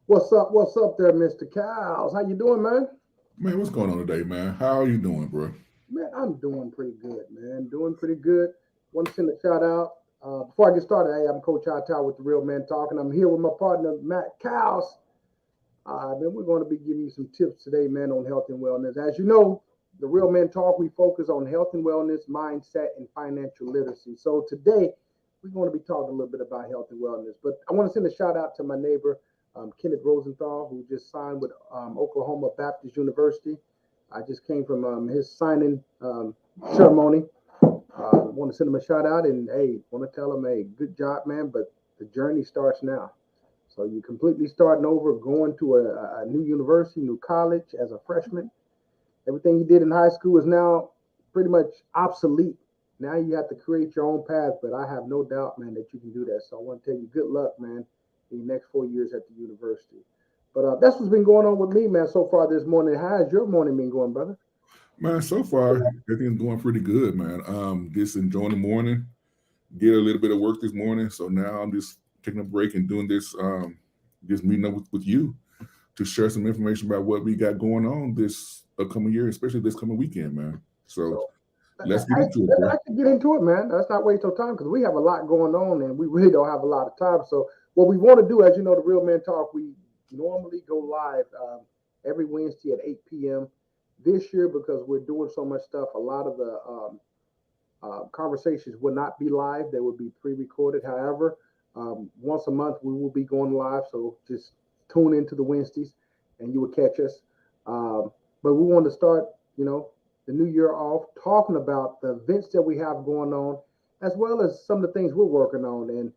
What's up there, Mr. Cows? How you doing, man? Man, what's going on today, man? How are you doing, bro? Man, I'm doing pretty good, man. Doing pretty good. Want to send a shout out. Before I get started, hey, I'm Coach Hightower with the Real Man Talking. I'm here with my partner, Matt Cows. Man, we're going to be giving you some tips today, man, on health and wellness. As you know, the Real Man Talk, we focus on health and wellness, mindset, and financial literacy. So today, we're going to be talking a little bit about health and wellness. But I want to send a shout out to my neighbor, Kenneth Rosenthal, who just signed with Oklahoma Baptist University. I just came from his signing ceremony. Want to send him a shout out and hey, want to tell him, hey, good job, man. But the journey starts now. So you're completely starting over, going to a new university, new college as a freshman. Everything you did in high school is now pretty much obsolete. Now you have to create your own path, but I have no doubt, man, that you can do that. So I want to tell you good luck, man, in the next 4 years at the university. But that's what's been going on with me, man, so far this morning. How has your morning been going, brother? Man, so far everything's going pretty good, man. Just enjoying the morning. Did a little bit of work this morning, so now I'm just taking a break and doing this. Just meeting up with you to share some information about what we got going on this upcoming year, especially this coming weekend, man. So So let's get into it, let's bro. actually get into it, man. Let's not waste no time because we have a lot going on and we really don't have a lot of time. So what we want to do, as you know, the Real Men Talk, we normally go live every Wednesday at 8 p.m. This year, because we're doing so much stuff, a lot of the conversations will not be live. They will be pre-recorded. However, once a month we will be going live. So just tune into the Wednesdays and you will catch us. But we want to start, you know, the new year off talking about the events that we have going on, as well as some of the things we're working on. And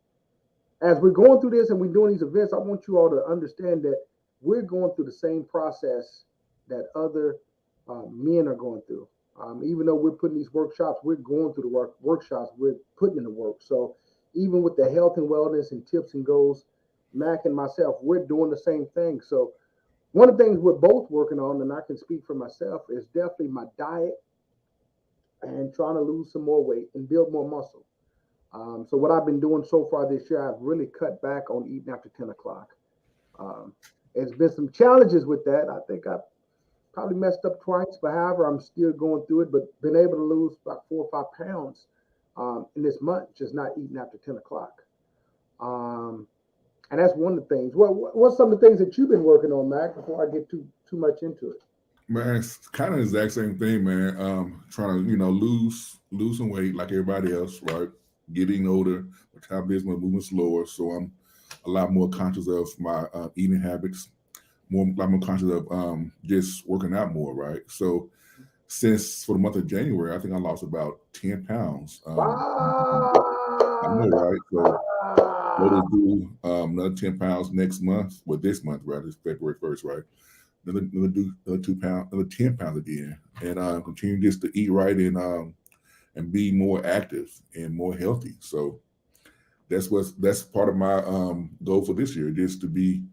as we're going through this and we're doing these events, I want you all to understand that we're going through the same process that other men are going through. Even though we're putting these workshops, we're going through the workshops, we're putting in the work. So even with the health and wellness and tips and goals, Mac and myself, we're doing the same thing. So one of the things we're both working on, and I can speak for myself, is definitely my diet and trying to lose some more weight and build more muscle. So what I've been doing so far this year, I've really cut back on eating after 10 o'clock. Um, there's been some challenges with that. I think I've probably messed up twice, but however, I'm still going through it. But been able to lose about 4 or 5 pounds in this month, just not eating after 10 o'clock. Um, and that's one of the things. What's some of the things that you've been working on, Mac? Before I get too much into it. Man, it's kind of the exact same thing, man. Trying to lose some weight like everybody else, right? Getting older, metabolism moving slower, so I'm a lot more conscious of my eating habits, a lot more conscious of just working out more, right? So since for the month of January, I think I lost about 10 pounds. I know, Wow. right? So go to do another 10 pounds next month. Well, this month, right? It's February 1st, right? Another do another 2 pounds, another 10 pounds again, and continue just to eat right and be more active and more healthy. So that's part of my goal for this year, just to be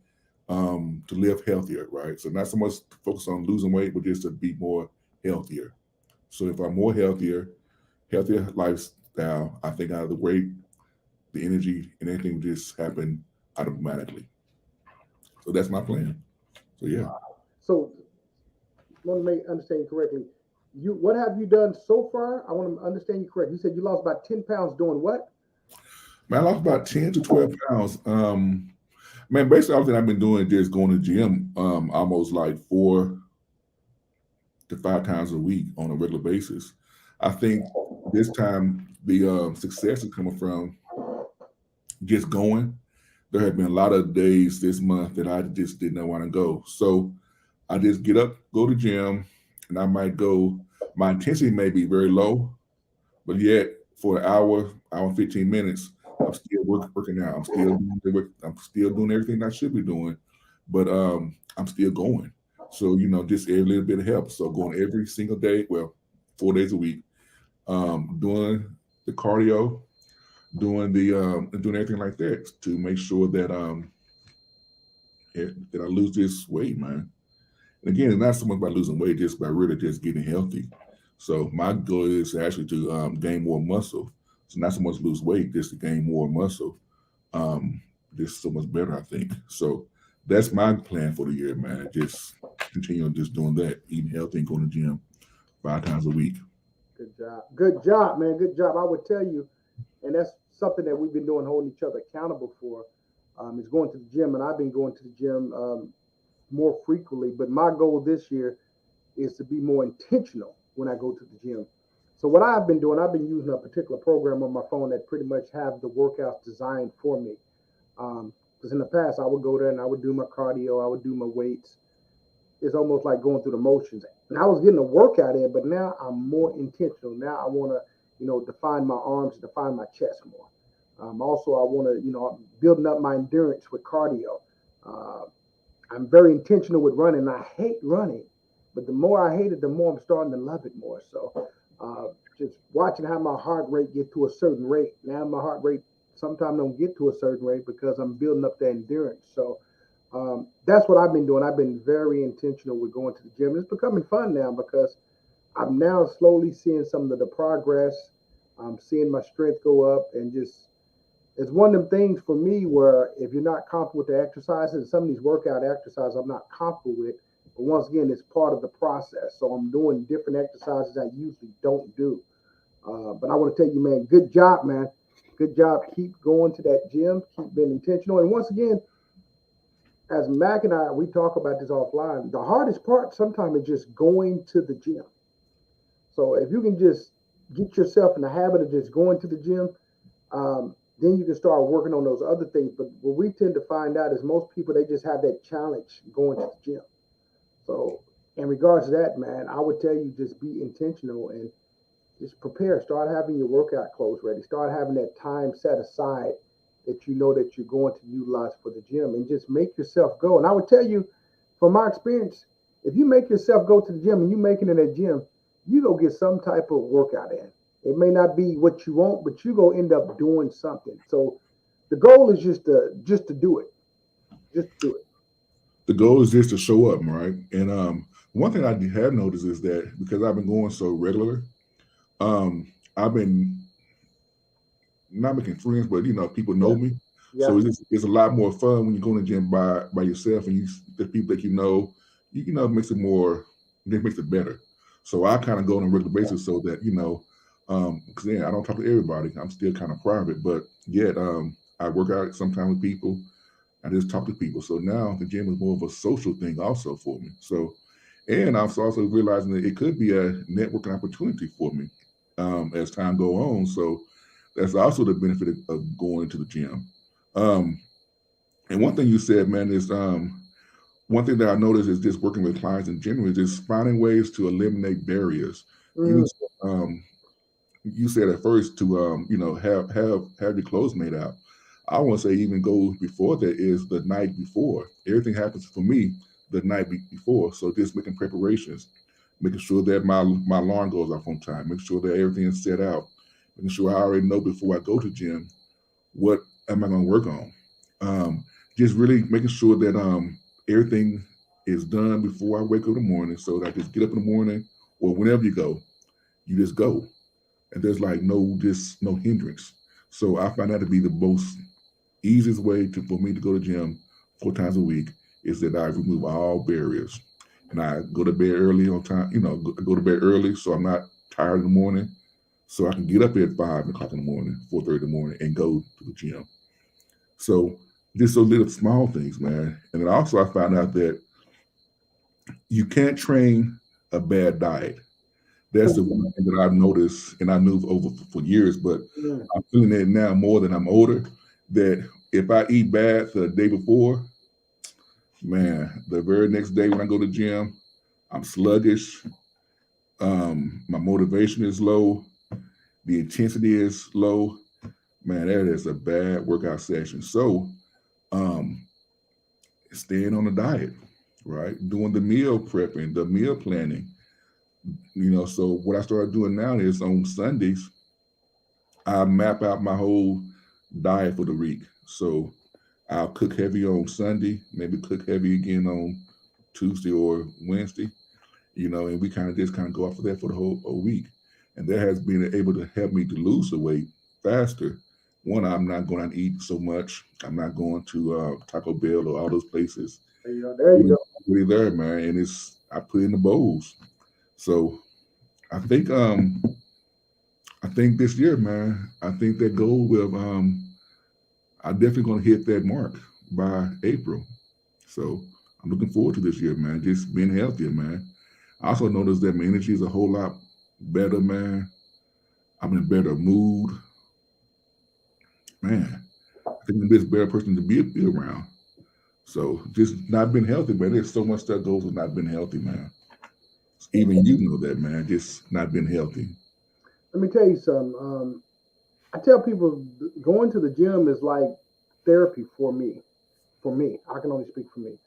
to live healthier, right? So not so much focus on losing weight, but just to be more healthier. So if I'm more healthier lifestyle, I think out of the weight, the energy, and everything just happen automatically. So that's my plan. So yeah. So, want to make understand you correctly. What have you done so far? I want to understand you correctly. You said you lost about 10 pounds doing what? Man, I lost about 10 to 12 pounds. Man, basically everything I've been doing is just going to the gym almost like 4 to 5 times a week on a regular basis. I think this time the success is coming from just going. There have been a lot of days this month that I just did not want to go. So I just get up, go to the gym, and I might go. My intensity may be very low, but yet for an hour and 15 minutes, I'm still working out. I'm still doing the work. I'm still doing everything I should be doing, but I'm still going. So just every little bit of help. So going every single day, well, 4 days a week, doing the cardio, doing everything like that to make sure that that I lose this weight, man. And again, it's not so much about losing weight, just by really just getting healthy. So my goal is actually to gain more muscle. So not so much lose weight, just to gain more muscle. Um, just so much better, I think. So that's my plan for the year, man. Just continue on just doing that, eating healthy and going to the gym 5 times a week. Good job. Good job, man. Good job. I would tell you, and that's something that we've been doing, holding each other accountable for, is going to the gym. And I've been going to the gym more frequently. But my goal this year is to be more intentional when I go to the gym. So what I've been doing, I've been using a particular program on my phone that pretty much have the workouts designed for me. Because in the past, I would go there and I would do my cardio, I would do my weights. It's almost like going through the motions. And I was getting a workout in, but now I'm more intentional. Now I want to, define my arms and define my chest more. Also, I want to, I'm building up my endurance with cardio. Uh, I'm very intentional with running. I hate running, but the more I hate it, the more I'm starting to love it more. So, just watching how my heart rate get to a certain rate. Now my heart rate sometimes don't get to a certain rate because I'm building up that endurance. So, that's what I've been doing. I've been very intentional with going to the gym. It's becoming fun now because I'm now slowly seeing some of the progress. I'm seeing my strength go up, and just it's one of them things for me where if you're not comfortable with the exercises, some of these workout exercises I'm not comfortable with. But once again, it's part of the process. So I'm doing different exercises I usually don't do. But I want to tell you, man, good job, man. Good job. Keep going to that gym. Keep being intentional. And once again, as Mac and I, we talk about this offline. The hardest part sometimes is just going to the gym. So if you can just get yourself in the habit of just going to the gym, then you can start working on those other things. But what we tend to find out is most people they just have that challenge going to the gym. So in regards to that, man, I would tell you just be intentional and just prepare. Start having your workout clothes ready. Start having that time set aside that you know that you're going to utilize for the gym, and just make yourself go. And I would tell you, from my experience, if you make yourself go to the gym and you make it in that gym, you go get some type of workout in. It may not be what you want, but you go end up doing something. So the goal is just to do it. Just to do it. The goal is just to show up, right? And one thing I have noticed is that because I've been going so regular, I've been not making friends, but people know Yeah. me. So Yeah. it's a lot more fun when you go to the gym by yourself and the people that it makes it more, it makes it better. So I kind of go on a regular basis so that because I don't talk to everybody. I'm still kind of private, but yet I work out sometimes with people. I just talk to people. So now the gym is more of a social thing also for me. So, and I'm also realizing that it could be a networking opportunity for me as time go on. So that's also the benefit of going to the gym. Um, and one thing you said, man, is one thing that I noticed is just working with clients in general is just finding ways to eliminate barriers. You Mm, um, you said at first to have your clothes made out. I want to say even go before that is the night before. Everything happens for me the night before. So just making preparations, making sure that my alarm goes off on time, making sure that everything is set out, making sure I already know before I go to gym what am I going to work on. Um, just really making sure that everything is done before I wake up in the morning, so that I just get up in the morning or whenever you just go, and there's like no hindrance. So I find that to be the most easiest way for me to go to gym 4 times a week is that I remove all barriers and I go to bed early on time. Go to bed early so I'm not tired in the morning, so I can get up at 5 o'clock in the morning, 4:30 in the morning, and go to the gym. So just those little small things, man. And then also I found out that you can't train a bad diet. That's the one thing that I've noticed, and I knew over for years, but mm. I'm feeling it now more than I'm older. That if I eat bad the day before, man, the very next day when I go to the gym, I'm sluggish. My motivation is low. The intensity is low. Man, that is a bad workout session. So, um, staying on the diet, right? Doing the meal prepping, the meal planning. So what I started doing now is on Sundays, I map out my whole diet for the week. So I'll cook heavy on Sunday, maybe cook heavy again on Tuesday or Wednesday, and we kind of go off of that for the whole week. And that has been able to help me to lose the weight faster one, I'm not going to eat so much. I'm not going to Taco Bell or all those places. There you go. There you go. Really there, man, and it's I put it in the bowls. So I think I think this year, man, I think that goal will I'm definitely going to hit that mark by April. So I'm looking forward to this year, man. Just being healthier, man. I also noticed that my energy is a whole lot better, man. I'm in a better mood, man. I think I'm just a better person to be around. So just not being healthy, man. There's so much that goes with not being healthy, man. Even you know that, man. Just not being healthy. Let me tell you something. I tell people going to the gym is like therapy for me. For me, I can only speak for me.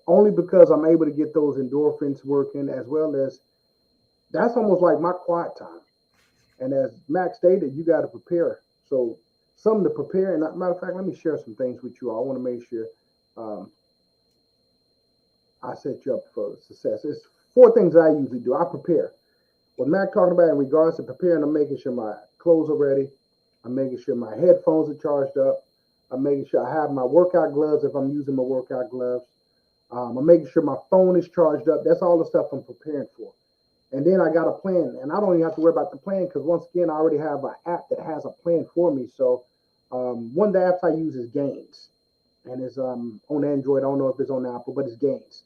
Only because I'm able to get those endorphins working, as well as that's almost like my quiet time. And as Max stated, you got to prepare. So something to prepare. And matter of fact, let me share some things with you. I want to make sure um, I set you up for success. It's four things I usually do. I prepare. What Mac talking about in regards to preparing, I'm making sure my clothes are ready. I'm making sure my headphones are charged up. I'm making sure I have my workout gloves if I'm using my workout gloves. I'm making sure my phone is charged up. That's all the stuff I'm preparing for. And then I got a plan, and I don't even have to worry about the plan because once again, I already have an app that has a plan for me. So one of the apps I use is Gains, and it's on Android. I don't know if it's on Apple, but it's Gains.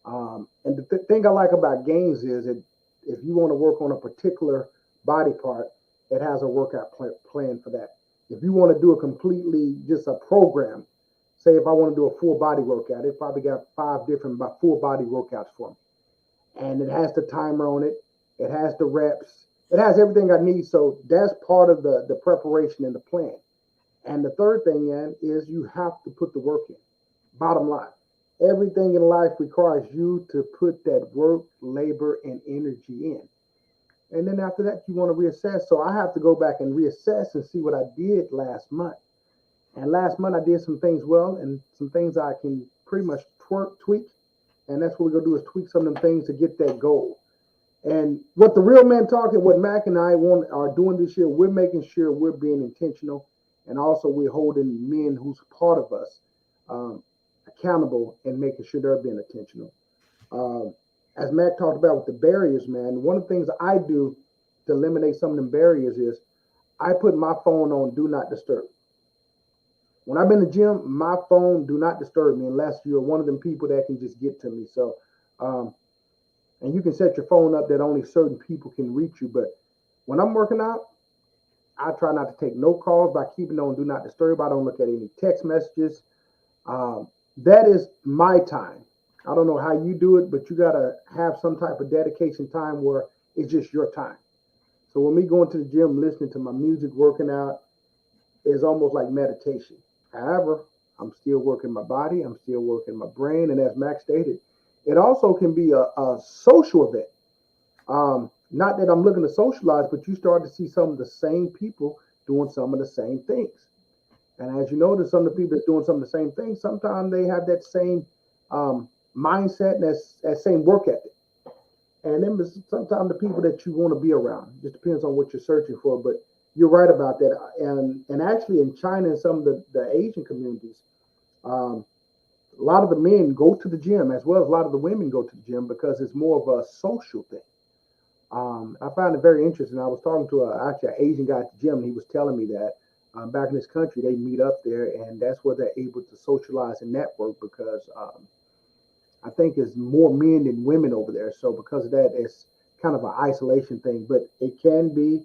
And the thing I like about Gains is that if you want to work on a particular body part, it has a workout plan for that. If you want to do a completely just a program, say if I want to do a full body workout, it probably got five different full body workouts for me, and it has the timer on it. It has the reps. It has everything I need. So that's part of the preparation and the plan. And the third thing, Ian, is you have to put the work in. Bottom line, everything in life requires you to put that work, labor, and energy in. And then after that, you want to reassess. So I have to go back and reassess and see what I did last month. And last month I did some things well and some things I can pretty much tweak. And that's what we're gonna do is tweak some of them things to get that goal. And what the real men talking, what Mac and I want are doing this year, we're making sure we're being intentional, and also we're holding men who's part of us um, accountable and making sure they're being intentional. Um, as Mac talked about with the barriers, man, one of the things I do to eliminate some of them barriers is I put my phone on do not disturb. When I'm in the gym, my phone do not disturb me unless you're one of them people that can just get to me. So, um, and you can set your phone up that only certain people can reach you. But when I'm working out, I try not to take no calls by keeping on do not disturb. I don't look at any text messages. That is my time. I don't know how you do it, but you gotta have some type of dedication time where it's just your time. So when we go into the gym, listening to my music, working out, is almost like meditation. However, I'm still working my body, I'm still working my brain, and as Max stated, it also can be a social event. Not that I'm looking to socialize, but you start to see some of the same people doing some of the same things. And as you notice, some of the people that's doing some of the same things, sometimes they have that same mindset and that same work ethic. And then sometimes the people that you want to be around. It just depends on what you're searching for. But you're right about that. And actually in China and some of the Asian communities, um, a lot of the men go to the gym as well as a lot of the women go to the gym because it's more of a social thing. I found it very interesting. I was talking to actually an Asian guy at the gym, and he was telling me that back in this country, they meet up there, and that's where they're able to socialize and network because I think there's more men than women over there. So because of that, it's kind of an isolation thing, but it can be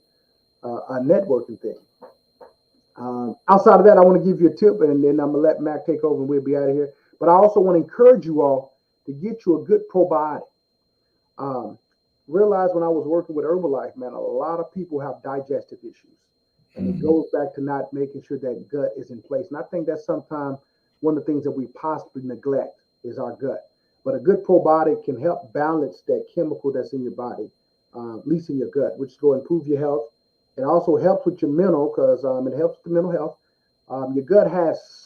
a networking thing. Outside of that, I want to give you a tip, and then I'm gonna let Mac take over, and we'll be out of here. But I also want to encourage you all to get you a good probiotic. Um, Realized when I was working with Herbalife, man, a lot of people have digestive issues. And it Mhm. goes back to not making sure that gut is in place. And I think that's sometimes one of the things that we possibly neglect is our gut. But a good probiotic can help balance that chemical that's in your body, at least in your gut, which is going to improve your health. It also helps with your mental because it helps with the mental health. Your gut has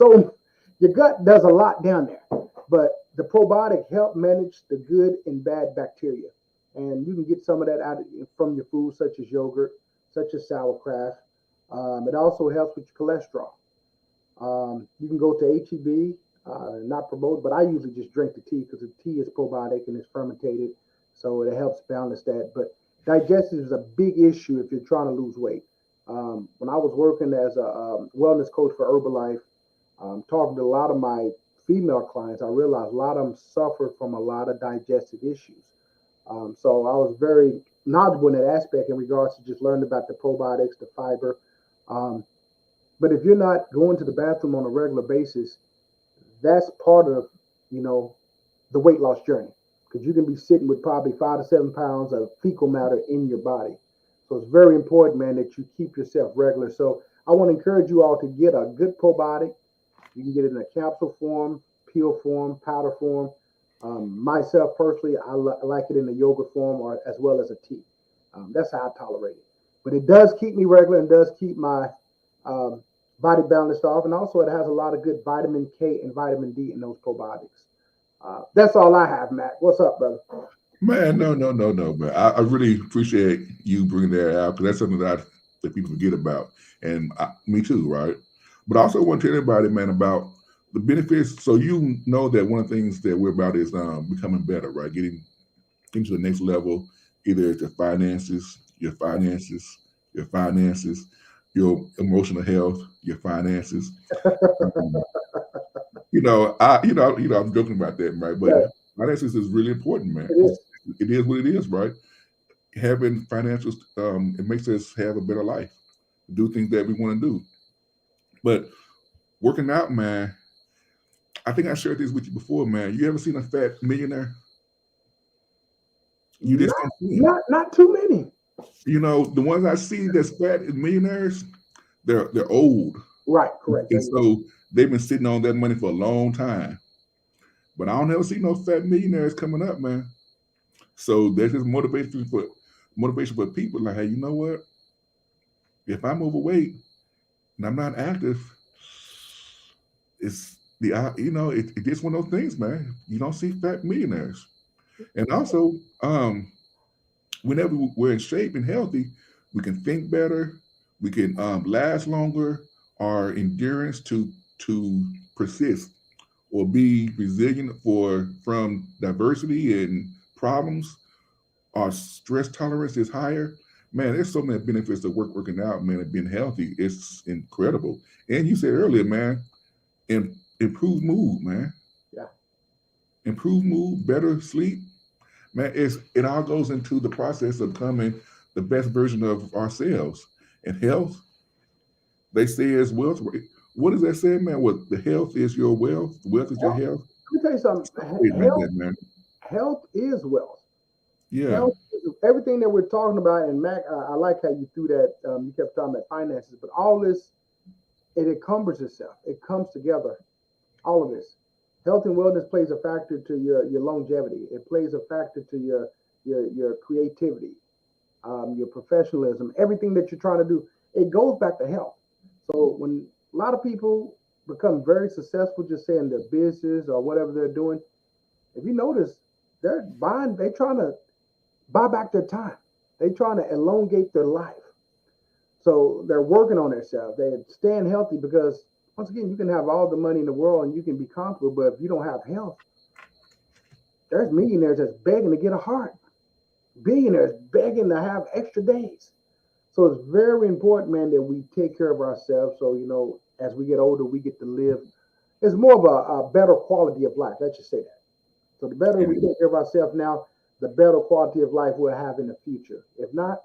your gut does a lot down there, but the probiotic help manage the good and bad bacteria, and you can get some of that out from your food, such as yogurt, such as sauerkraut. It also helps with your cholesterol. You can go to HEB, not promote, but I usually just drink the tea because the tea is probiotic and it's fermented, so it helps balance that. But digestion is a big issue if you're trying to lose weight. When I was working as a wellness coach for Herbalife, talking to a lot of my female clients, I realized a lot of them suffer from a lot of digestive issues. So I was very knowledgeable in that aspect in regards to just learning about the probiotics, the fiber. Um, but if you're not going to the bathroom on a regular basis, that's part of, you know, the weight loss journey because you can be sitting with probably 5 to 7 pounds of fecal matter in your body. So it's very important, man, that you keep yourself regular. So I want to encourage you all to get a good probiotic. You can get it in a capsule form, peel form, powder form. Myself personally, I like it in the yogurt form or as well as a tea. That's how I tolerate it. But it does keep me regular and does keep my um, body balanced off. And also, it has a lot of good vitamin K and vitamin D in those probiotics. That's all I have, Matt. What's up, brother? Man, no, no, no, no, man. I really appreciate you bringing that out because that's something that people forget about, and me too, right? But I also want to tell everybody, man, about the benefits. So you know that one of the things that we're about is becoming better, right? Getting to the next level, either it's your finances, your emotional health, your finances. Um, I'm joking about that, right? But Yeah, finances is really important, man. it is. It is what it is, right? Having financials, it makes us have a better life, do things that we want to do. But working out, man, I think I shared this with you before, man. You ever seen a fat millionaire? You just Not, don't see them. not too many. The ones I see that's fat and millionaires, they're old, Right, correct. and so they've been sitting on that money for a long time. But I don't ever see no fat millionaires coming up, man. So that's just motivation for people. Like, hey, you know what? If I'm overweight and I'm not active, it's it's just one of those things, man. You don't see fat millionaires, and also, whenever we're in shape and healthy, we can think better, we can last longer. Our endurance to persist or be resilient from diversity and problems. Our stress tolerance is higher. Man, there's so many benefits of working out, man, and being healthy. It's incredible. And you said earlier, man, improve mood, man. Yeah. Improve mood, better sleep. Man, it all goes into the process of becoming the best version of ourselves. And health, they say is wealth. What does that say, man? What the health is your wealth, wealth is your Well, health. let me tell you something. Wait like Health, that, man. health is wealth. Yeah. Health, everything that we're talking about, and Mac, I like how you threw that. You kept talking about finances, but all this, it encumbers itself. It comes together. All of this, health and wellness plays a factor to your longevity. It plays a factor to your creativity, your professionalism, everything that you're trying to do. It goes back to health. So when a lot of people become very successful, just saying their business or whatever they're doing, if you notice, they're trying to buy back their time. They're trying to elongate their life. So they're working on themselves. They're staying healthy because once again, you can have all the money in the world and you can be comfortable, but if you don't have health, there's millionaires that's begging to get a heart. Billionaires begging to have extra days. So it's very important, man, that we take care of ourselves. So, as we get older, we get to live. It's more of a better quality of life. Let's just say that. So the better we take care of ourselves now, the better quality of life we'll have in the future. If not,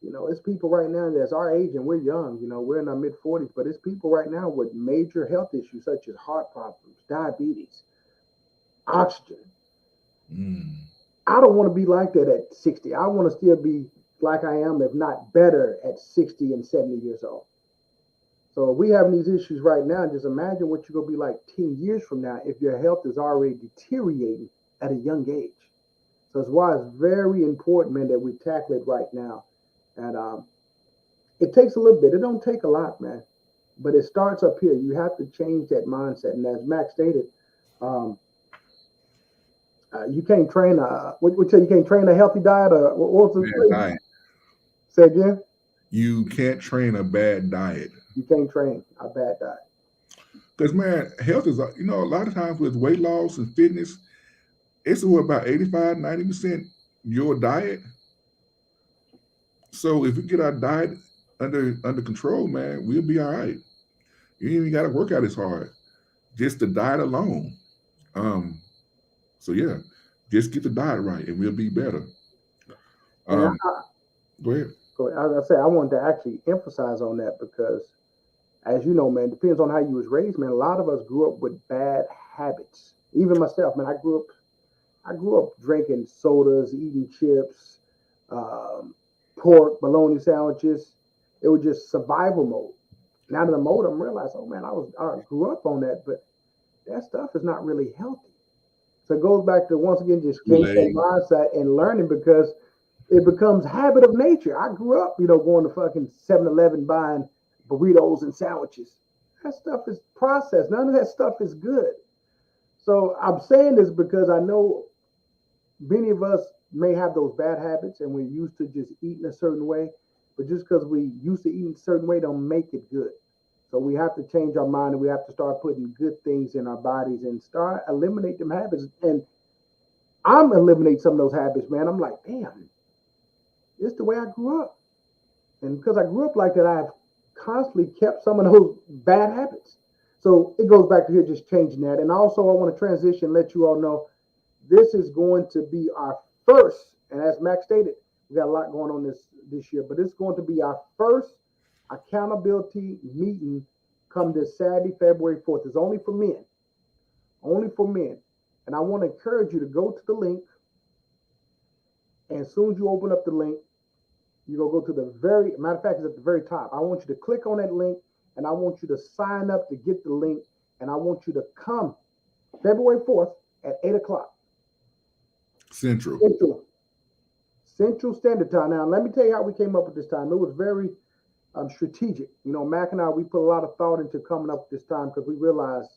it's people right now that's our age and we're young. We're in our mid 40s, but it's people right now with major health issues such as heart problems, diabetes, oxygen. Mm. I don't want to be like that at 60. I want to still be like I am, if not better, at 60 and 70 years old. So if we have these issues right now, just imagine what you're going to be like 10 years from now if your health is already deteriorating at a young age. So that's why it's very important, man, that we tackle it right now. And it takes a little bit. It don't take a lot, man. But it starts up here. You have to change that mindset. And as Max stated, um, you can't train you can't train a healthy diet or what was the Man, phrase? Say again? You can't train a bad diet. You can't train a bad diet. Because man, health is a lot of times with weight loss and fitness, it's about 85, 90% your diet. So if we get our diet under control, man, we'll be all right. You ain't even got to work out as hard. Just the diet alone. Um, so yeah, just get the diet right, and we'll be better. And Um, go ahead. I say I wanted to actually emphasize on that because, as you know, man, depends on how you was raised, man. A lot of us grew up with bad habits. Even myself, man, I grew up drinking sodas, eating chips, um, pork, bologna sandwiches. It was just survival mode. Now that I'm older, I'm realizing, oh man, I grew up on that, but that stuff is not really healthy. So it goes back to once again just changing that Relay. mindset and learning because it becomes habit of nature. I grew up, going to fucking 7-Eleven buying burritos and sandwiches. That stuff is processed. None of that stuff is good. So I'm saying this because I know many of us may have those bad habits and we're used to just eating a certain way, but just because we used to eating a certain way don't make it good. So we have to change our mind and we have to start putting good things in our bodies and start eliminate them habits. And I'm eliminate some of those habits, man. I'm like, damn, it's the way I grew up. And because I grew up like that, I've constantly kept some of those bad habits. So it goes back to here just changing that. And also I want to transition, let you all know this is going to be our first, and as Max stated, we got a lot going on this year, but it's going to be our first accountability meeting come this Saturday, February 4th. It's only for men, only for men. And I want to encourage you to go to the link. And as soon as you open up the link, you go to the very matter of fact, it's at the very top. I want you to click on that link and I want you to sign up to get the link. And I want you to come February 4th at 8 o'clock. Central. Central. Central Standard Time. Now, let me tell you how we came up with this time. It was very strategic. Mac and I, we put a lot of thought into coming up with this time because we realized,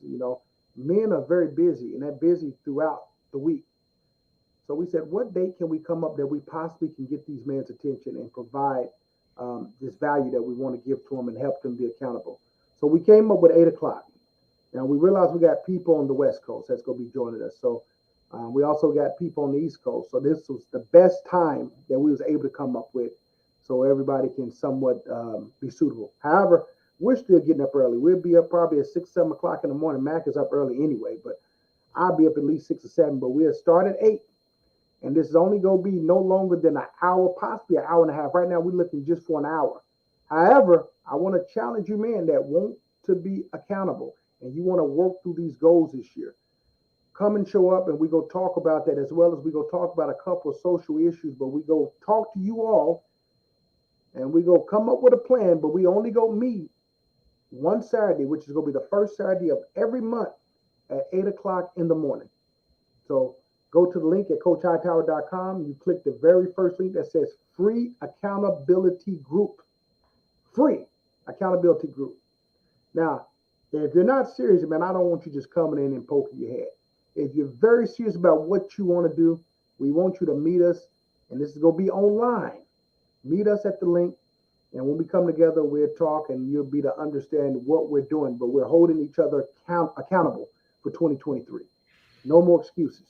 men are very busy and they're busy throughout the week. So we said, what date can we come up that we possibly can get these men's attention and provide this value that we want to give to them and help them be accountable? So we came up with 8 o'clock. Now we realized we got people on the West Coast that's going to be joining us. So we also got people on the East Coast. So this was the best time that we was able to come up with so everybody can somewhat be suitable. However, we're still getting up early. We'll be up probably at 6, 7 o'clock in the morning. Mac is up early anyway, but I'll be up at least 6 or 7. But we'll start at 8. And this is only going to be no longer than an hour, possibly an hour and a half. Right now, we're looking just for an hour. However, I want to challenge you, man, that want to be accountable and you want to work through these goals this year. Come and show up and we go talk about that as well as we go talk about a couple of social issues, but we go talk to you all and we go come up with a plan, but we only go meet one Saturday, which is going to be the first Saturday of every month at 8 o'clock in the morning. So go to the link at coachhightower.com. You click the very first link that says free accountability group. Free accountability group. Now, if you're not serious, man, I don't want you just coming in and poking your head. If you're very serious about what you want to do, we want you to meet us. And this is going to be online. Meet us at the link. And when we come together, we'll talk and you'll be to understand what we're doing. But we're holding each other accountable for 2023. No more excuses.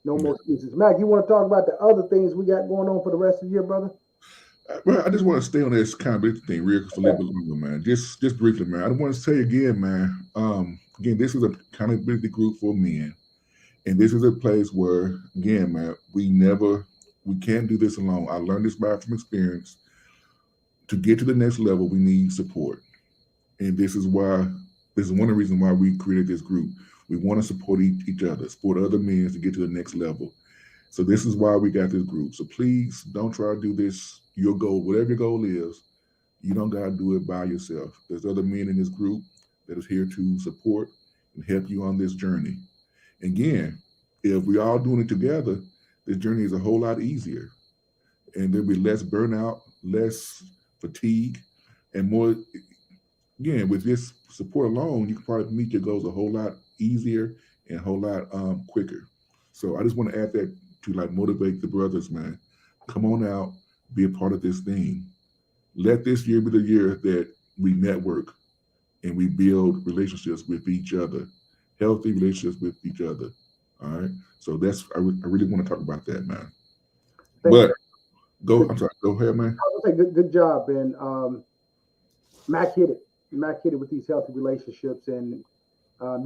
No more excuses. Mac, you want to talk about the other things we got going on for the rest of the year, brother? Well, I just want to stay on this accountability thing real for a little bit longer, man. Just briefly, man. I want to say again, man. Again, this is a accountability group for men, and this is a place where, again, man, we can't do this alone. I learned this from experience. To get to the next level, we need support, and this is one of the reasons why we created this group. We want to support each other, support other men to get to the next level. So this is why we got this group. So please don't try to do this. Your goal, whatever your goal is, you don't got to do it by yourself. There's other men in this group that is here to support and help you on this journey. Again, if we all doing it together, this journey is a whole lot easier. And there'll be less burnout, less fatigue, and more. Again, with this support alone, you can probably meet your goals a whole lot easier and a whole lot quicker. So I just want to add that to like motivate the brothers, man. Come on out, be a part of this thing. Let this year be the year that we network and we build relationships with each other, healthy relationships with each other. All right. So that's I really want to talk about that, man. Thank But you. go. Good, I'm sorry. Go ahead, man. I would say good job, Ben. Mac hit it. Mac hit it with these healthy relationships, and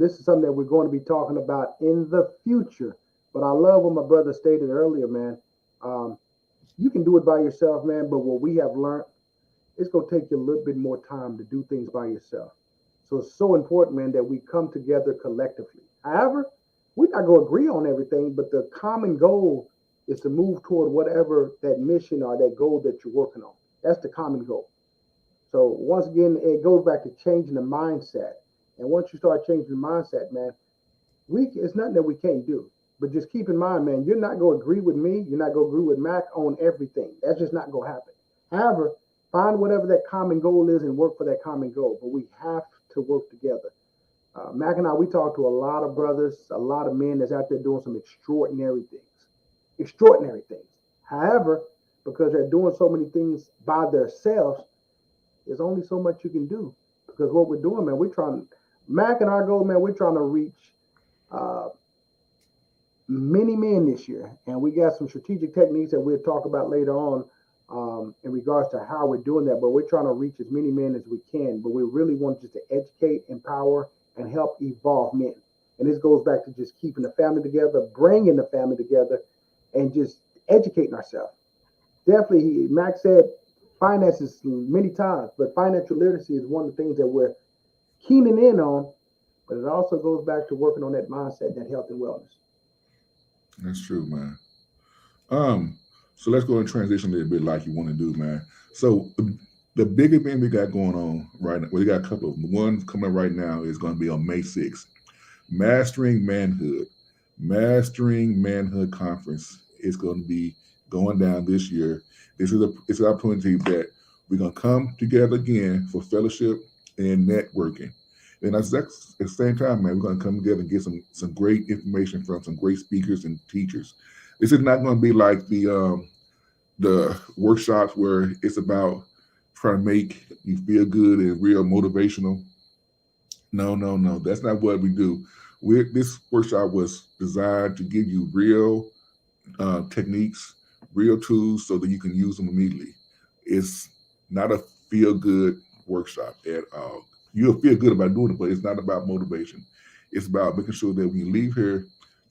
this is something that we're going to be talking about in the future. But I love what my brother stated earlier, man. Um, you can do it by yourself, man. But what we have learned, it's going to take you a little bit more time to do things by yourself. So it's so important, man, that we come together collectively. However, we're not going to agree on everything, but the common goal is to move toward whatever that mission or that goal that you're working on. That's the common goal. So once again, it goes back to changing the mindset. And once you start changing the mindset, man, we it's nothing that we can't do. But just keep in mind, man, you're not going to agree with me. You're not going to agree with Mac on everything. That's just not going to happen. However, find whatever that common goal is and work for that common goal. But we have to work together. Mac and I, we talk to a lot of brothers, a lot of men that's out there doing some extraordinary things. Extraordinary things. However, because they're doing so many things by themselves, there's only so much you can do. Because what we're doing, man, we're trying, Mac and our goal, man, we're trying to reach uh, many men this year. And we got some strategic techniques that we'll talk about later on in regards to how we're doing that. But we're trying to reach as many men as we can. But we really want just to educate, empower, and help evolve men. And this goes back to just keeping the family together, bringing the family together, and just educating ourselves. Definitely, Max said finances many times, but financial literacy is one of the things that we're keening in on. But it also goes back to working on that mindset, that health and wellness. That's true, man. Um, so let's go and transition a little bit like you want to do, man. So the big event we got going on right now, we got a couple of them. One coming right now is going to be on May 6th. Mastering Manhood. Mastering Manhood Conference is going to be going down this year. This is it's an opportunity that we're going to come together again for fellowship and networking. And at the same time, man, we're going to come together and get some great information from some great speakers and teachers. This is not going to be like the workshops where it's about trying to make you feel good and real motivational. No, no, no. That's not what we do. This workshop was designed to give you real techniques, real tools, so that you can use them immediately. It's not a feel good workshop at all. You'll feel good about doing it, but it's not about motivation. It's about making sure that when you leave here,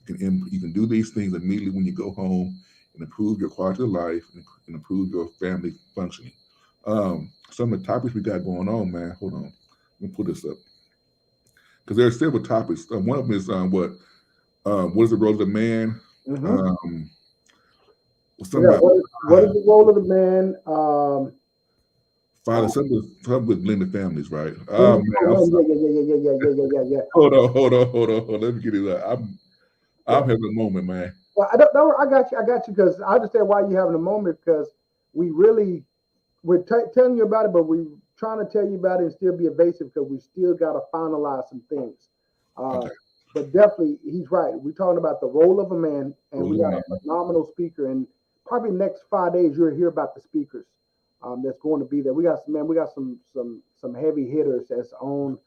you can do these things immediately when you go home and improve your quality of life and improve your family functioning. Some of the topics we got going on, man. Hold on, let me put this up because there are several topics. One of them is what is the role of the man? Mm-hmm. Um, We something got about what is the role of the man? father, Uh, something with blended families, right? Oh oh man, I'm man, sorry. yeah. Hold on. Let me get it up. I'm Yeah. having a moment, man. Well, don't I got you. I got you because I understand why you're having a moment because we really we're telling you about it, but we're trying to tell you about it and still be evasive because we still got to finalize some things. Uh, Okay, but definitely, he's right. We're talking about the role of a man, and role we of the got a man. phenomenal speaker. And probably next 5 days, you'll hear about the speakers that's going to be there. We got some man. We got some heavy hitters that's on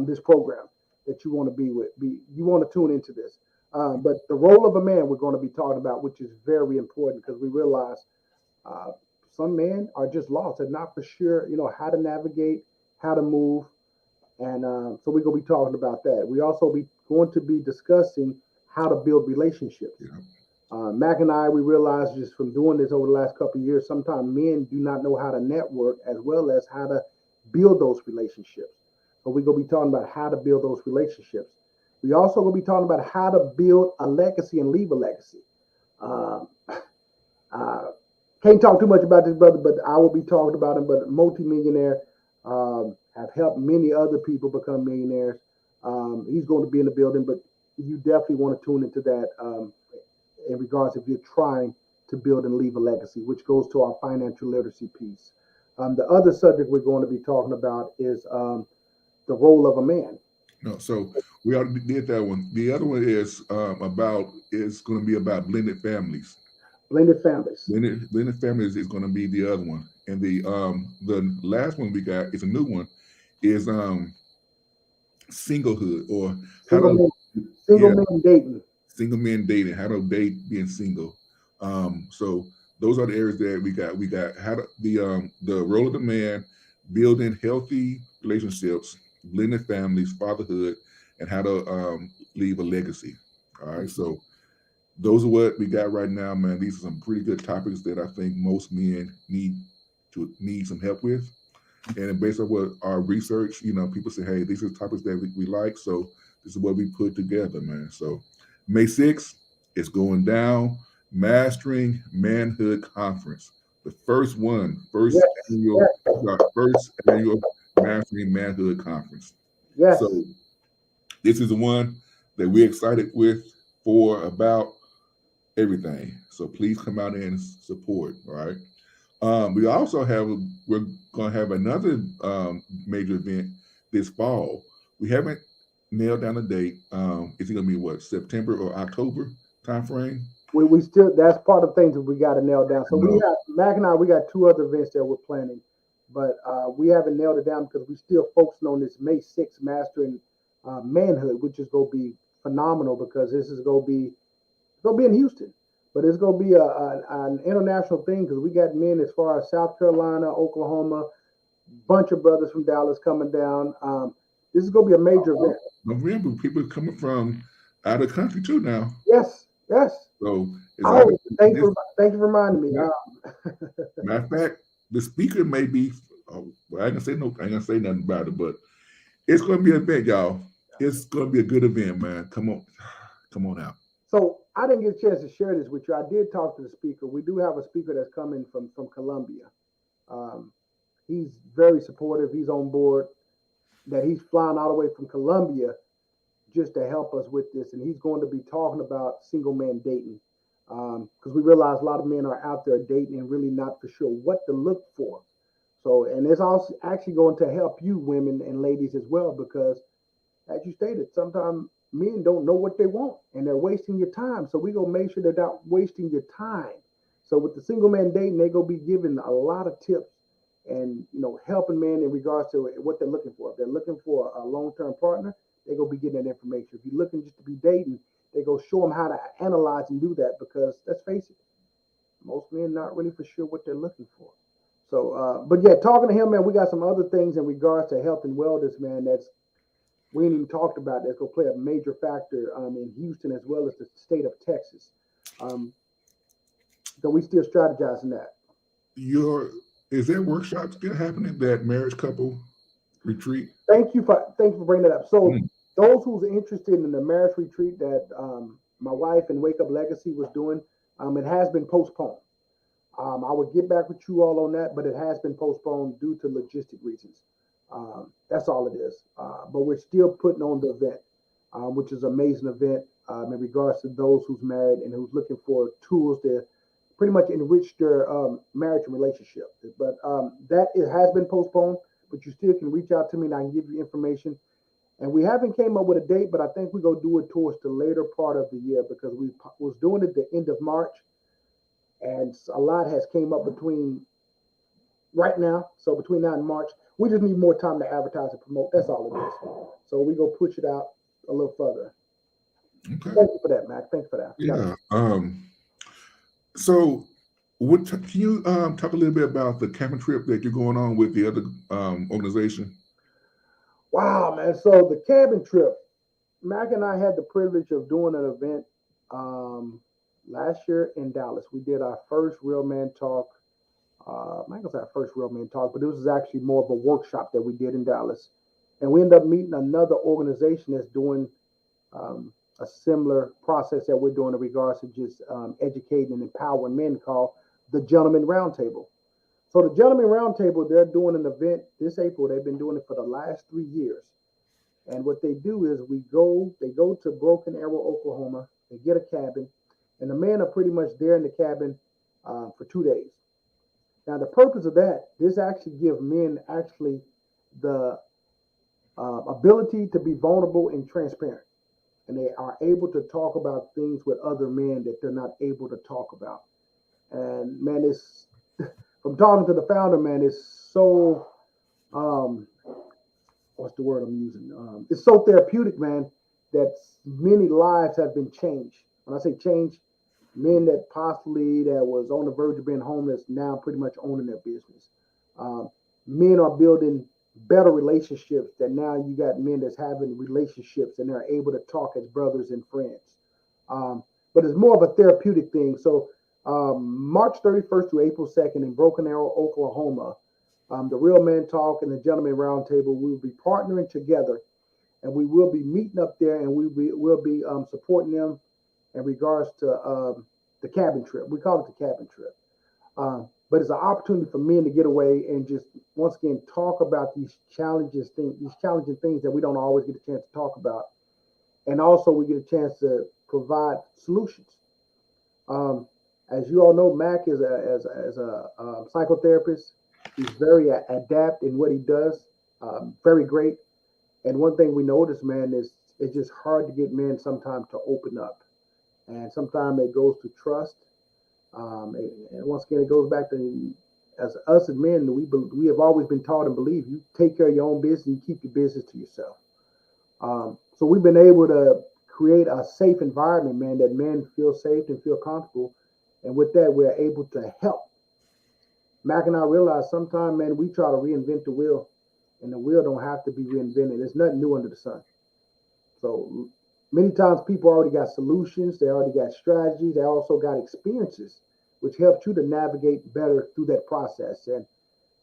this program that you want to be with. You want to tune into this. But the role of a man, we're going to be talking about, which is very important because we realize uh, some men are just lost and not for sure, how to navigate, how to move, and so we're gonna be talking about that. We also be going to be discussing how to build relationships. Yeah, Mac and I, we realized just from doing this over the last couple of years, sometimes men do not know how to network as well as how to build those relationships. So we're gonna be talking about how to build those relationships. We also gonna be talking about how to build a legacy and leave a legacy. Um, uh, can't talk too much about this brother, but I will be talking about him. But multimillionaire, have helped many other people become millionaires. He's going to be in the building, but you definitely want to tune into that in regards if you're trying to build and leave a legacy, which goes to our financial literacy piece. The other subject we're going to be talking about is the role of a man. no. So we already did that one. The other one is going to be about blended families. Blended families. Blended families is going to be the other one, And the last one we got is a new one, is singlehood, or how Single to, men, single yeah, men dating. single men dating, how to date being single. So those are the areas that we got. We got how to the role of the man, building healthy relationships, blended families, fatherhood, and how to leave a legacy. All right, so those are what we got right now, man. These are some pretty good topics that I think most men need some help with. And based on what our research, people say, hey, these are the topics that we like. So this is what we put together, man. So May 6th, it's going down. Mastering Manhood Conference. The first one, Yes, annual, yes, first annual Mastering Manhood Conference. yes. So this is the one that we're excited with for about everything. So please come out and support. All right. We also we're going to have another major event this fall. We haven't nailed down a date. Is it going to be what, September or October timeframe? We still, that's part of the things that we got to nail down. So we No. got Mac and I, we got two other events that we're planning, but we haven't nailed it down because we still focusing on this May 6th Mastering Manhood, which is going to be phenomenal because this is going to be in Houston, but it's going to be an international thing because we got men as far as South Carolina, Oklahoma, bunch of brothers from Dallas coming down. This is going to be a major event. November, people are coming from out of the country too now. Yes, yes. So it's Oh, thank you for reminding me. Matter of fact, the speaker may be. Oh, well, I ain't gonna say no. I ain't gonna say nothing about it, but it's gonna be an event, y'all. It's gonna be a good event, man. Come on out. So I didn't get a chance to share this with you. I did talk to the speaker. We do have a speaker that's coming from Colombia. Um, he's very supportive. He's on board. That he's flying all the way from Colombia just to help us with this, and he's going to be talking about single man dating because we realize a lot of men are out there dating and really not for sure what to look for. So, and it's also actually going to help you, women and ladies, as well, because as you stated, sometimes men don't know what they want and they're wasting your time. So we gonna make sure they're not wasting your time. So with the single man dating, they gonna be giving a lot of tips and helping men in regards to what they're looking for. If they're looking for a long-term partner, they're gonna be getting that information. If you're looking just to be dating, they go show them how to analyze and do that because let's face it, most men not really for sure what they're looking for. So, but yeah, talking to him, man, we got some other things in regards to health and wellness, man. That's we ain't even talked about that's going to play a major factor in Houston as well as the state of Texas. Um, so we still strategizing that. Is there workshops still happening? That marriage couple retreat? Thank you for bringing that up. So Mm. those who's interested in the marriage retreat that my wife and Wake Up Legacy was doing, it has been postponed. I would get back with you all on that, but it has been postponed due to logistic reasons. That's all it is. But we're still putting on the event, which is an amazing event in regards to those who's married and who's looking for tools to pretty much enrich their marriage and relationship. But that it has been postponed, but you still can reach out to me and I can give you information. And we haven't came up with a date, but I think we're gonna do it towards the later part of the year because we was doing it at the end of March, and a lot has came up between right now. So between now and March, we just need more time to advertise and promote. That's all it is. So we go push it out a little further. Okay. Thank you for that, Mac. Thanks for that. Yeah. So, can you talk a little bit about the camping trip that you're going on with the other organization? Wow, man. So the cabin trip, Mac and I had the privilege of doing an event last year in Dallas. We did our first Real Man Talk. I'm not gonna say our first Real Man Talk, but it was actually more of a workshop that we did in Dallas. And we ended up meeting another organization that's doing a similar process that we're doing in regards to just educating and empowering men called the Gentleman Roundtable. So the Gentleman Roundtable, they're doing an event this April. They've been doing it for the last 3 years. And what they do is they go to Broken Arrow, Oklahoma. They get a cabin, and the men are pretty much there in the cabin for 2 days. Now, the purpose of that, this actually gives men actually the ability to be vulnerable and transparent. And they are able to talk about things with other men that they're not able to talk about. And man, it's from talking to the founder, man, it's so um, what's the word I'm using? It's so therapeutic, man, that many lives have been changed. When I say change, men that possibly that was on the verge of being homeless now pretty much owning their business. Um, Men are building better relationships. That now you got men that's having relationships and they're able to talk as brothers and friends. But it's more of a therapeutic thing. So March 31st to April 2nd in Broken Arrow, Oklahoma, the Real Man Talk and the Gentleman Roundtable, we will be partnering together and we will be meeting up there and will be supporting them in regards to the cabin trip. We call it the cabin trip. But it's an opportunity for men to get away and just once again talk about these challenging things that we don't always get a chance to talk about, and also we get a chance to provide solutions. Um, as you all know, Mack is a psychotherapist. He's very adept in what he does, very great. And one thing we notice, man, is it's just hard to get men sometimes to open up, and sometimes it goes to trust. And once again, it goes back to as us as men, we have always been taught and believe you take care of your own business, you keep your business to yourself. So we've been able to create a safe environment, man, that men feel safe and feel comfortable. And with that, we're able to help. Mac and I realize sometimes, man, we try to reinvent the wheel, and the wheel don't have to be reinvented. There's nothing new under the sun. So many times people already got solutions, they already got strategies, they also got experiences, which helps you to navigate better through that process. And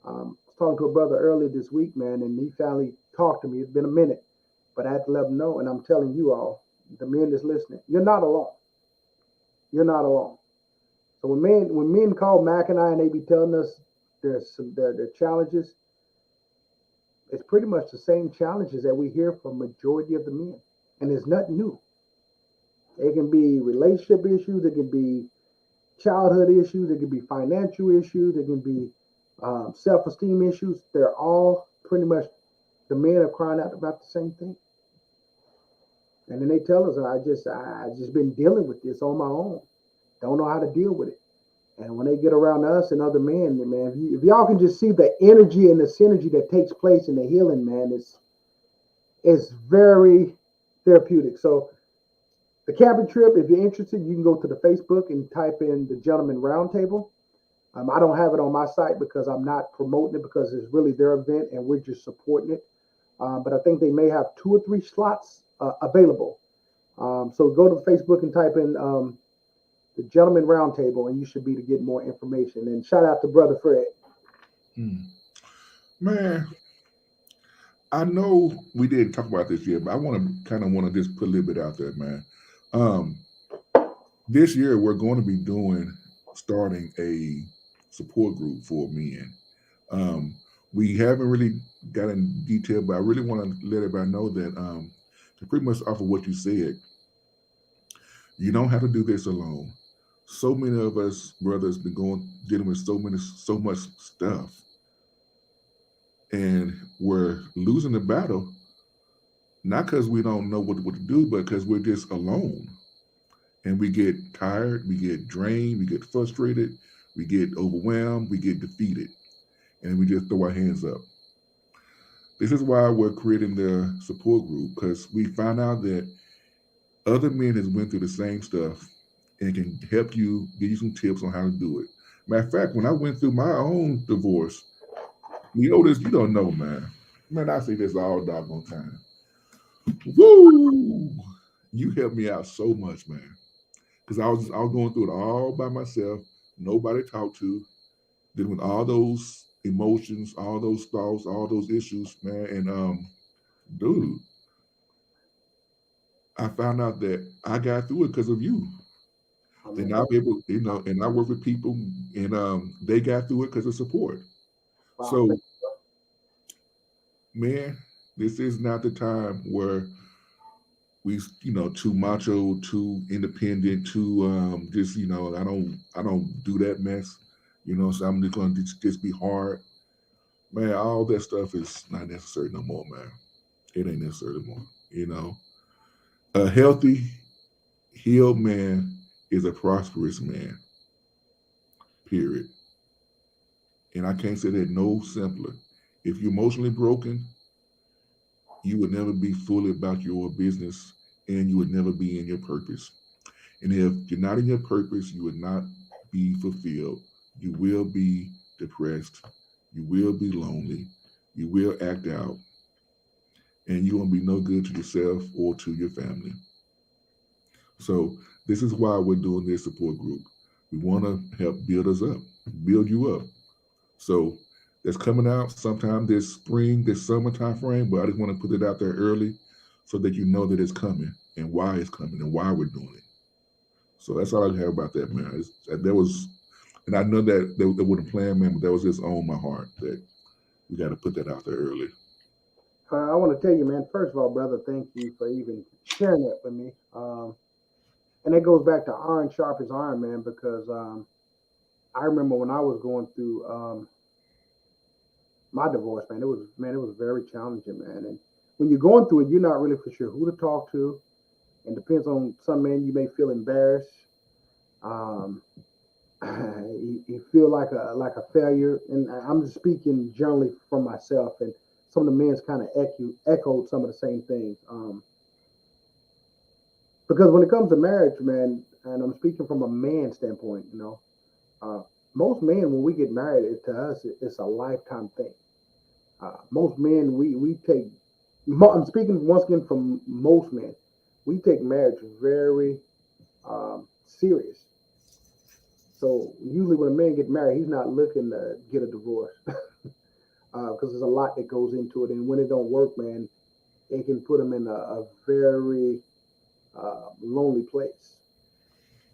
I was talking to a brother earlier this week, man, and he finally talked to me. It's been a minute, but I had to let him know. And I'm telling you all, the men that's listening, you're not alone. You're not alone. So when men call Mac and I and they be telling us their challenges, it's pretty much the same challenges that we hear from majority of the men, and it's nothing new. It can be relationship issues, it can be childhood issues, it can be financial issues, it can be self-esteem issues. They're all pretty much the men are crying out about the same thing. And then they tell us, I just been dealing with this on my own. Don't know how to deal with it. And when they get around us and other men, man, if y'all can just see the energy and the synergy that takes place in the healing, man, it's very therapeutic. So the cabin trip, if you're interested, you can go to the Facebook and type in the Gentleman Roundtable. I don't have it on my site because I'm not promoting it because it's really their event and we're just supporting it. But I think they may have 2 or 3 slots available. So go to Facebook and type in the Gentleman Roundtable, and you should be to get more information. And shout out to Brother Fred. Hmm. Man, I know we didn't talk about this yet, but I want to just put a little bit out there, man. Um, this year we're going to be starting a support group for men. Um, we haven't really got in detail, but I really want to let everybody know that to pretty much off of what you said, you don't have to do this alone. So many of us brothers been dealing with so much stuff, and we're losing the battle not because we don't know what to do, but because we're just alone. And we get tired, we get drained, we get frustrated, we get overwhelmed, we get defeated, and we just throw our hands up. This is why we're creating the support group because we found out that other men has went through the same stuff and can help you, give you some tips on how to do it. Matter of fact, when I went through my own divorce, you know this, you don't know, man. Man, I say this all doggone time. Woo! You helped me out so much, man. Because I was going through it all by myself, nobody to talk to, dealing with all those emotions, all those thoughts, all those issues, man. And dude, I found out that I got through it because of you. I And mean, I'm able, and I work with people, and they got through it because of support. wow. So, man, this is not the time where we, too macho, too independent, too just, I don't do that mess. So I'm just going to just be hard. Man, all that stuff is not necessary no more, man. It ain't necessary no more. A healthy, healed man is a prosperous man. Period. And I can't say that no simpler. If you're emotionally broken, you would never be fully about your business and you would never be in your purpose. And if you're not in your purpose, you would not be fulfilled. You will be depressed. You will be lonely. You will act out. And you won't be no good to yourself or to your family. So this is why we're doing this support group. We want to help build us up, build you up. So that's coming out sometime this spring, this summer time frame. But I just want to put it out there early so that you know that it's coming and why it's coming and why we're doing it. So that's all I have about that, man. That was, and I know that they wouldn't plan, man, but that was just on my heart that we got to put that out there early. I want to tell you, man. First of all, brother, thank you for even sharing that with me. And it goes back to iron sharpens iron, man, because I remember when I was going through my divorce, man, it was very challenging, man. And when you're going through it, you're not really for sure who to talk to. And depends on some men, you may feel embarrassed. Um, you feel like a failure, and I'm just speaking generally from myself. And some of the men's kind of echoed some of the same things. Because when it comes to marriage, man, and I'm speaking from a man standpoint, uh, most men when we get married, to us, it's a lifetime thing. Most men, we take. I'm speaking once again from most men. We take marriage very serious. So usually when a man gets married, he's not looking to get a divorce because there's a lot that goes into it. And when it don't work, man, it can put him in a very lonely place,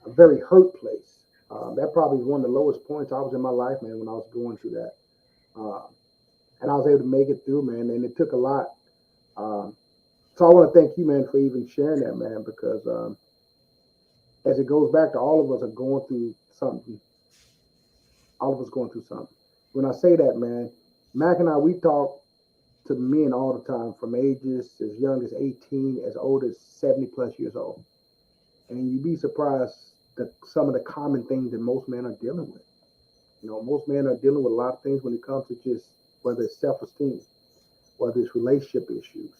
a very hurt place. That probably is one of the lowest points I was in my life, man, when I was going through that. Uh, and I was able to make it through, man. And it took a lot. Um, so I want to thank you, man, for even sharing that, man, because as it goes back to all of us are going through something, all of us going through something. When I say that, man, Mac and I, we talk to men all the time from ages as young as 18, as old as 70 plus years old. And you'd be surprised that some of the common things that most men are dealing with. Most men are dealing with a lot of things when it comes to just whether it's self esteem, whether it's relationship issues,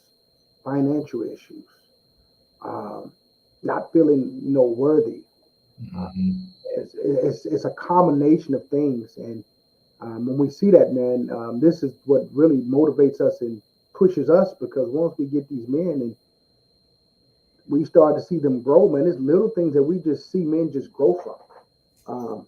financial issues, um, not feeling worthy. Uh, Mm-hmm. it's a combination of things. And when we see that, man, this is what really motivates us and pushes us because once we get these men and we start to see them grow, man, it's little things that we just see men just grow from. Um,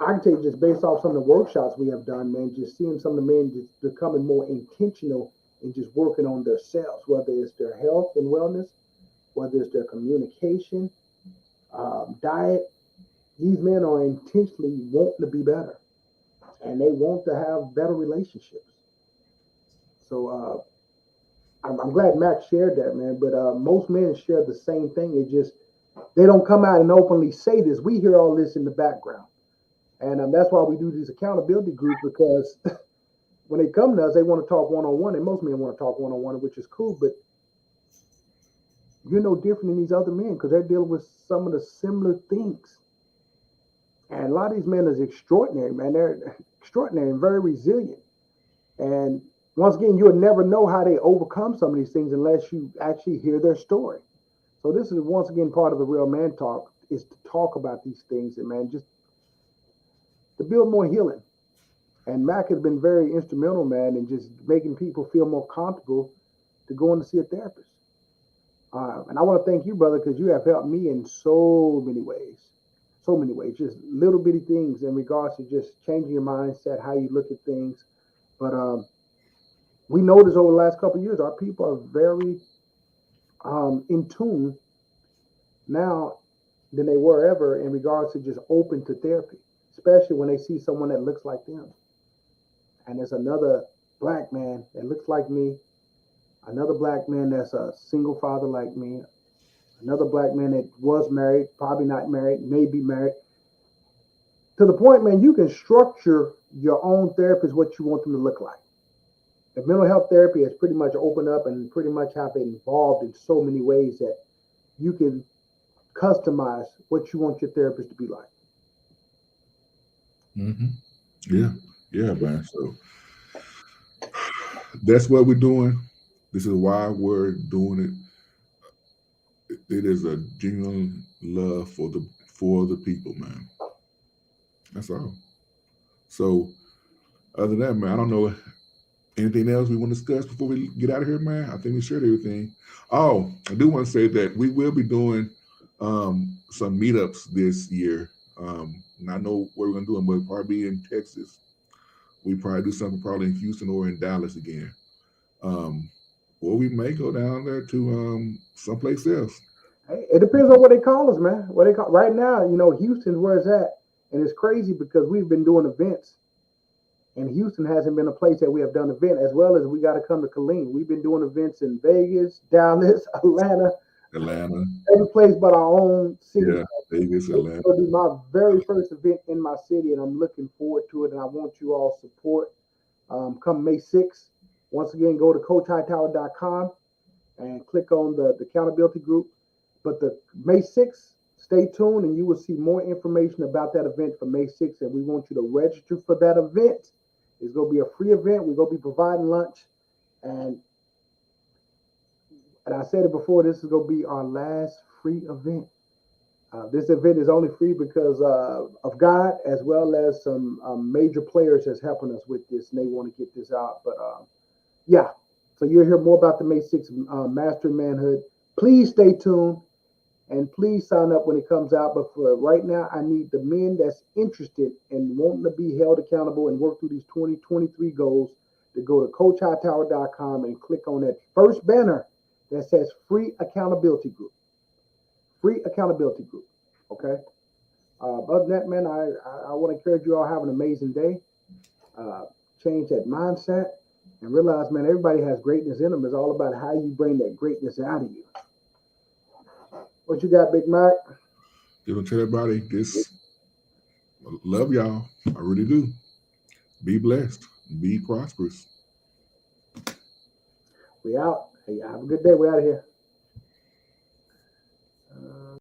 I can tell you just based off some of the workshops we have done, man, just seeing some of the men just becoming more intentional and just working on themselves, whether it's their health and wellness, whether it's their communication, diet. These men are intentionally wanting to be better and they want to have better relationships. So I'm glad Max shared that, man. But most men share the same thing. It just they don't come out and openly say this. We hear all this in the background, and that's why we do these accountability groups because when they come to us, they want to talk one on one, and most men want to talk one on one, which is cool. But you're no different than these other men because they're dealing with some of the similar things. And a lot of these men is extraordinary, man. They're extraordinary and very resilient. And once again, you'll never know how they overcome some of these things unless you actually hear their story. So this is once again part of the real man talk is to talk about these things and man, just to build more healing. And Mac has been very instrumental, man, in just making people feel more comfortable to go in to see a therapist. And I want to thank you, brother, because you have helped me in so many ways. So many ways, just little bitty things in regards to just changing your mindset, how you look at things. But we noticed over the last couple of years, our people are very in tune now than they were ever in regards to just open to therapy, especially when they see someone that looks like them. And there's another black man that looks like me, another black man that's a single father like me, another black man that was married, probably not married, may be married. To the point, man, you can structure your own therapist what you want them to look like. The mental health therapy has pretty much opened up and pretty much have been involved in so many ways that you can customize what you want your therapist to be like. Mm-hmm. Yeah. Yeah, man. So that's what we're doing. This is why we're doing it. It is a genuine love for the people, man. That's all. So other than that, man, I don't know anything else we want to discuss before we get out of here, man. I think we shared everything. Oh, I do want to say that we will be doing some meetups this year. And I know where we're gonna do them, but probably be in Texas. We probably do something probably in Houston or in Dallas again. Um, or we may go down there to someplace else. Hey, it depends on what they call us, man. What they call right now, Houston's where it's at, and it's crazy because we've been doing events, and Houston hasn't been a place that we have done event. As well as we got to come to Killeen. We've been doing events in Vegas, Dallas, Atlanta, Atlanta, every place but our own city. yeah, Vegas, This is Atlanta. going to be my very first event in my city, and I'm looking forward to it. And I want you all support. Come May 6th. Once again, go to CoachHightower.com and click on the accountability group. But the May 6th, stay tuned, and you will see more information about that event for May 6th. And we want you to register for that event. It's going to be a free event. We're going to be providing lunch, and I said it before. This is going to be our last free event. This event is only free because of God, as well as some major players that's helping us with this, and they want to get this out. But yeah, so you'll hear more about the May 6th Master Manhood. Please stay tuned, and please sign up when it comes out. But for right now, I need the men that's interested and wanting to be held accountable and work through these 2023 goals to go to CoachHightower.com and click on that first banner that says Free Accountability Group. Free accountability group. Okay. Other than that, man, I want to encourage you all have an amazing day. Change that mindset and realize, man, everybody has greatness in them. It's all about how you bring that greatness out of you. What you got, Big Mac? Gonna tell everybody this. Love y'all. I really do. Be blessed. Be prosperous. We out. Hey, have a good day. We out of here.